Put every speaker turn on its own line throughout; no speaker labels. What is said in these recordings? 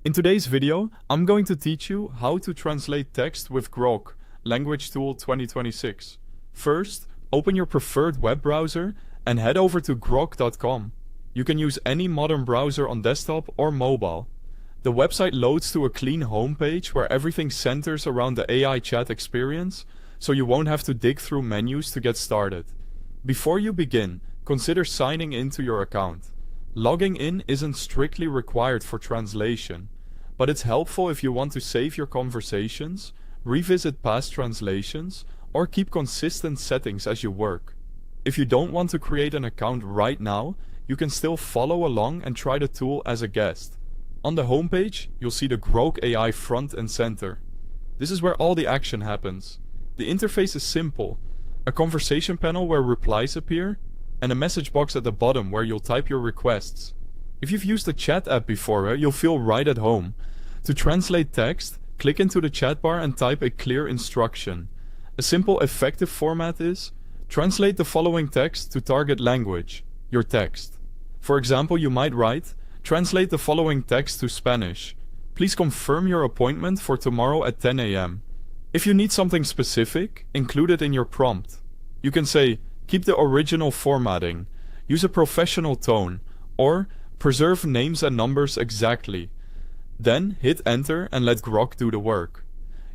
In today's video, I'm going to teach you how to translate text with Grok, Language Tool 2026. First, open your preferred web browser and head over to grok.com. You can use any modern browser on desktop or mobile. The website loads to a clean homepage where everything centers around the AI chat experience, so you won't have to dig through menus to get started. Before you begin, consider signing into your account. Logging in isn't strictly required for translation, but it's helpful if you want to save your conversations, revisit past translations, or keep consistent settings as you work. If you don't want to create an account right now, you can still follow along and try the tool as a guest. On the homepage, you'll see the Grok AI front and center. This is where all the action happens. The interface is simple: a conversation panel where replies appear, and a message box at the bottom where you'll type your requests. If you've used the chat app before, you'll feel right at home. To translate text, click into the chat bar and type a clear instruction. A simple, effective format is: translate the following text to target language, your text. For example, you might write, translate the following text to Spanish. Please confirm your appointment for tomorrow at 10 a.m. If you need something specific, include it in your prompt. You can say, keep the original formatting, use a professional tone, or preserve names and numbers exactly. Then hit enter and let Grok do the work.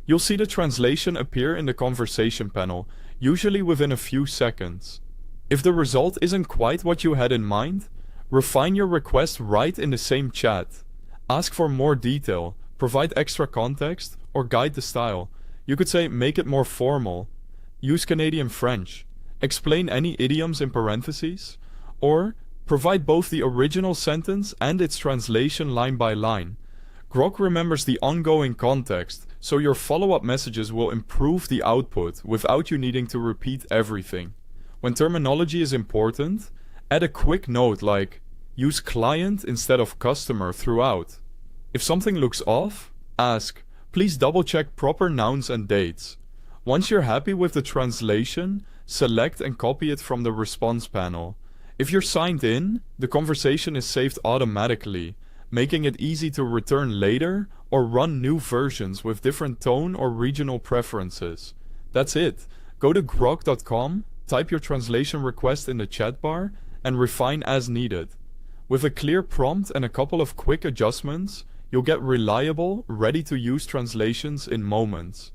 You'll see the translation appear in the conversation panel, usually within a few seconds. If the result isn't quite what you had in mind, refine your request right in the same chat. Ask for more detail, provide extra context, or guide the style. You could say, make it more formal, use Canadian French, explain any idioms in parentheses, or provide both the original sentence and its translation line by line. Grok remembers the ongoing context, so your follow-up messages will improve the output without you needing to repeat everything. When terminology is important, add a quick note like, use client instead of customer throughout. If something looks off, ask, please double-check proper nouns and dates. Once you're happy with the translation, select and copy it from the response panel. If you're signed in, the conversation is saved automatically, making it easy to return later or run new versions with different tone or regional preferences. That's it. Go to grok.com, type your translation request in the chat bar, and refine as needed. With a clear prompt and a couple of quick adjustments, you'll get reliable, ready-to-use translations in moments.